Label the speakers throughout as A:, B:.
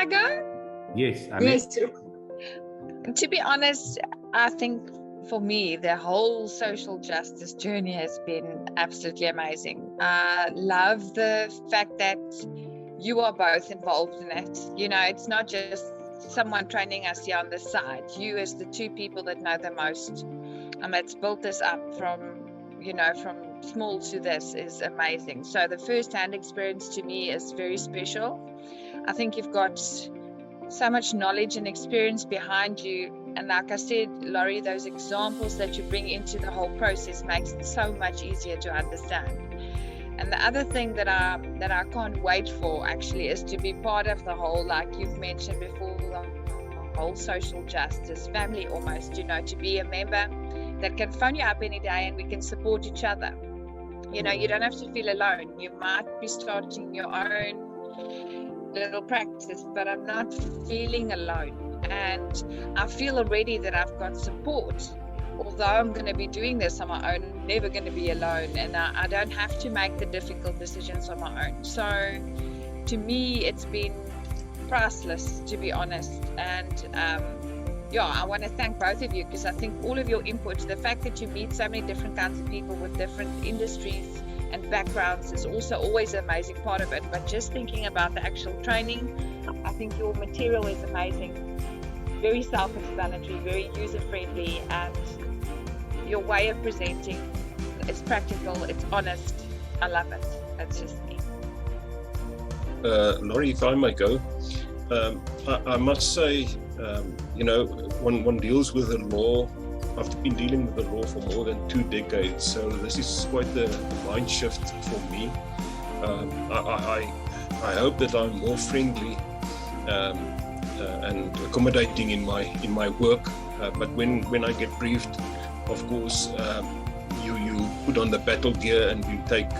A: go?
B: Yes, I
A: Yes. To be honest, I think for me, the whole social justice journey has been absolutely amazing. I love the fact that you are both involved in it. You know, it's not just someone training us here on the side. You as the two people that know the most. It's built this up from, you know, from small to this is amazing. So the first-hand experience to me is very special. I think you've got so much knowledge and experience behind you. And like I said, Laurie, those examples that you bring into the whole process makes it so much easier to understand. And the other thing that I can't wait for actually is to be part of the whole, like you've mentioned before, the whole social justice family almost, you know, to be a member that can phone you up any day and we can support each other. You know, you don't have to feel alone. You might be starting your own little practice, but I'm not feeling alone. And I feel already that I've got support. Although I'm going to be doing this on my own, I'm never going to be alone, and I don't have to make the difficult decisions on my own. So to me, it's been priceless, to be honest. And I want to thank both of you, because I think all of your input, the fact that you meet so many different kinds of people with different industries and backgrounds is also always an amazing part of it. But just thinking about the actual training, I think your material is amazing. Very self-explanatory, very user-friendly, and your way of presenting is practical, it's honest. I love it. That's just me.
C: Laurie, if I may go, I must say, you know, one deals with the law. I've been dealing with the law for more than 2 decades, so this is quite the mind shift for me. I hope that I'm more friendly and accommodating in my work, but when I get briefed, of course, you put on the battle gear and you take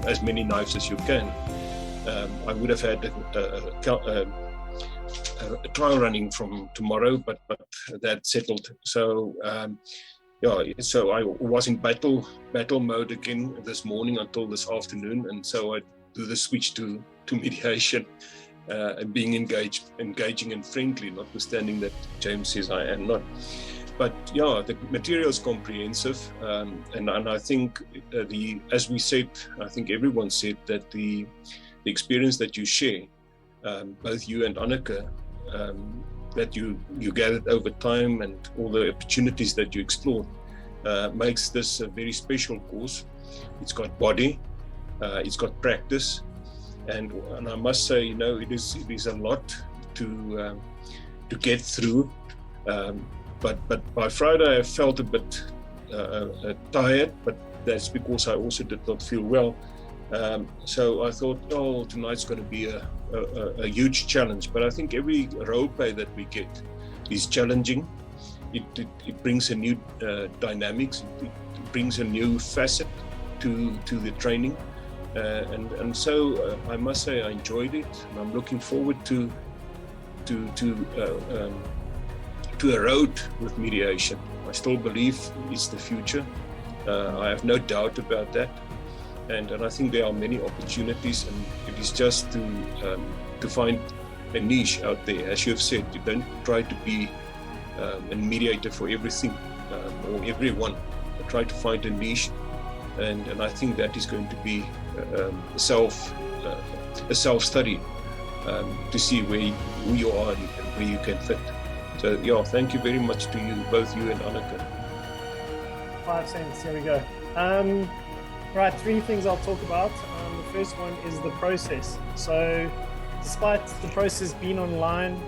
C: as many knives as you can. I would have had a trial running from tomorrow, but that settled. So so I was in battle mode again this morning until this afternoon, and so I do the switch to mediation. And being engaging and friendly, notwithstanding that James says I am not. But yeah, the material is comprehensive, and I think as we said, I think everyone said that the experience that you share, both you and Anneke, that you gathered over time and all the opportunities that you explored, makes this a very special course. It's got body, it's got practice. And I must say, you know, it is a lot to get through. But by Friday, I felt a bit tired, but that's because I also did not feel well. So I thought, tonight's going to be a huge challenge. But I think every role play that we get is challenging. It brings a new dynamics. It brings a new facet to the training. And so I must say I enjoyed it, and I'm looking forward to a road with mediation. I still believe it's the future. I have no doubt about that, and I think there are many opportunities, and it is just to find a niche out there. As you have said, you don't try to be a mediator for everything or everyone. I try to find a niche, and I think that is going to be a self-study to see who you are and where you can fit. So yeah, thank you very much to you, both you and Anneke.
D: 5 cents, here we go. Right, 3 things I'll talk about. The first one is the process. So despite the process being online,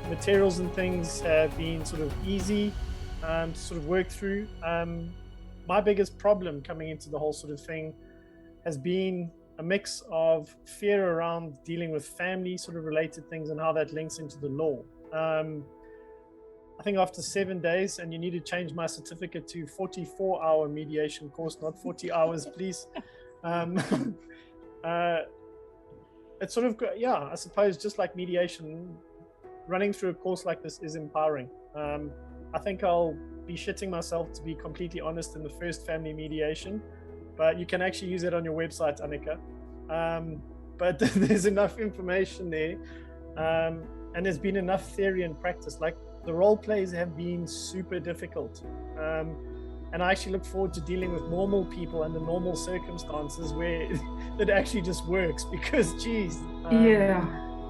D: materials and things have been sort of easy to sort of work through. My biggest problem coming into the whole sort of thing has been a mix of fear around dealing with family sort of related things and how that links into the law. I think after 7 days, and you need to change my certificate to 44-hour mediation course, not 40 hours, please. It's sort of, I suppose just like mediation, running through a course like this is empowering. I think I'll be shitting myself, to be completely honest, in the first family mediation, but you can actually use it on your website, Anneke. But there's enough information there. and there's been enough theory and practice. Like the role plays have been super difficult. And I actually look forward to dealing with normal people under normal circumstances where it actually just works because, geez.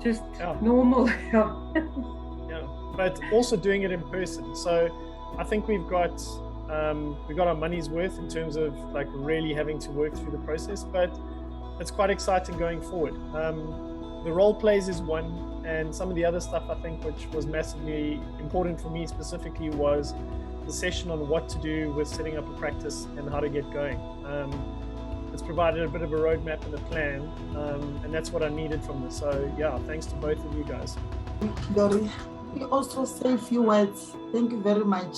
B: Just normal.
D: Yeah, but also doing it in person. So I think we've got our money's worth in terms of like really having to work through the process, but it's quite exciting going forward. The role plays is one, and some of the other stuff I think which was massively important for me specifically was the session on what to do with setting up a practice and how to get going. It's provided a bit of a roadmap and a plan, and that's what I needed from this. So yeah, thanks to both of you guys.
E: Dori, we also say a few words. Thank you very much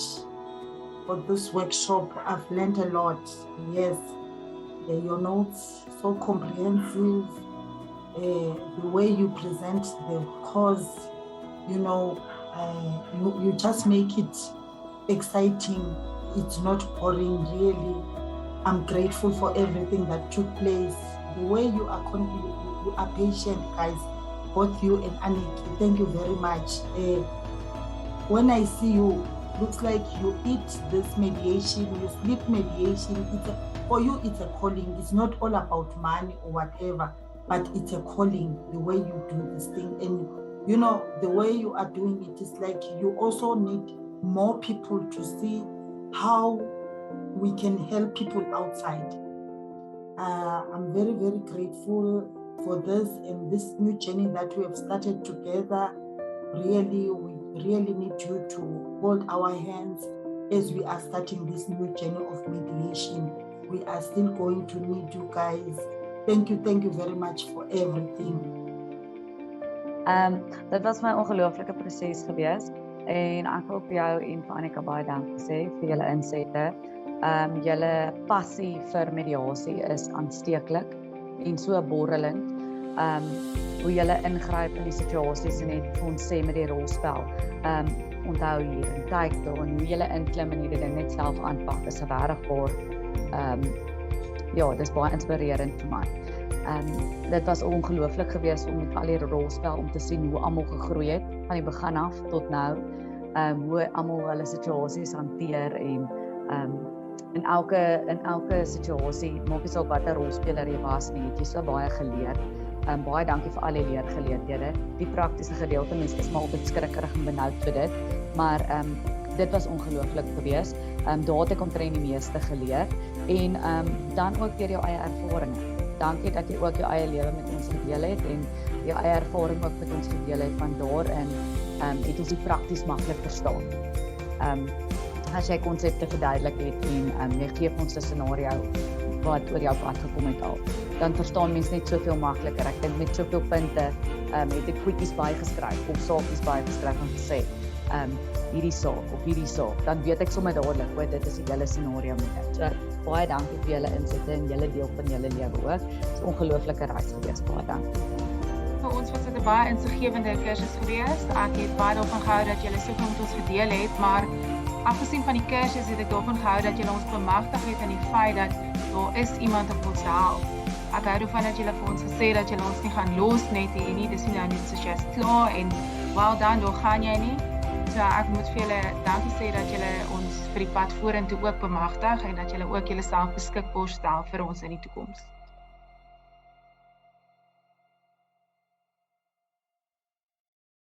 E: for this workshop. I've learned a lot. Yes, your notes so comprehensive. The way you present the cause, you just make it exciting. It's not boring, really. I'm grateful for everything that took place. The way you are patient, guys, both you and Aniki. Thank you very much. When I see you, looks like you eat this mediation, you sleep mediation. For you, it's a calling. It's not all about money or whatever, but it's a calling, the way you do this thing. And the way you are doing it is like you also need more people to see how we can help people outside. I'm very, very grateful for this and this new journey that we have started together. Really, we really need you to hold our hands as we are starting this new journey of mediation. We are still going to need you guys. Thank you very much for everything.
B: Dit was my ongelooflike proses gewees en ek wil vir jou en vir Annika baie dankie sê vir julle insette. Julle passie vir mediasie is aansteeklik en so borrelend. Hoe julle ingryp in die situasies en net vir ons sê met die rolspel. Onthou hier en kyk daar en hoe julle inklim en hierdie ding net self aanpak is regtig dis baie inspirerend vir my. Dit was ongelooflik geweest om met al die rolspel om te sien hoe almal gegroei het van die begin af tot nou. Hoe almal hulle situasies hanteer en in elke situasie, maak nie saak watter rolspeler jy was nie, het jy so baie geleer. Baie dankie vir al die leergeleenthede. Die praktiese gedeelte, mense is maar altyd skrikkerig en benoud vir dit, maar dit was ongelooflik geweest. Daar het ek omtrent die meeste geleer en dan ook deur jou eie ervarings. Dankie dat jy ook jou eie lewe met ons gedeel het en jou eie ervaring ook met ons gedeel het van daarin het ons dit prakties maklik verstaan. As jy konsepte verduidelik het en jy gee ons 'n scenario wat oor jou pad gekom het al, dan verstaan mense net soveel makliker. Ek dink met soveel punte het ek quickies bygeskryf of saakies bygeskryf en gesê hierdie saak, dan weet ek sommer dadelik, dit is die hele scenario met dit. So, baie dankie vir julle insitte en julle deel van julle lewe ook. Dit is 'n ongelooflike reis geweest, baie dankie.
F: Vir ons was dit 'n baie insiggewende kursus geweest. Ek het baie daarvan gehou dat julle soveel met ons gedeel het, maar afgesien van die kursus het ek daarvan gehou dat julle ons bemagtig het in die feit dat daar is iemand op ons help. Ek hou daarvan dat julle vir ons gesê dat julle ons nie gaan los net hier nie, dis nie nou net soos jy's klaar en wel dan, daar gaan jy nie. So ek moet vir julle dankie sê dat julle ons vir die pad vorentoe ook bemagtig en dat julle ook julle self beskikbaar stel vir ons in die toekoms.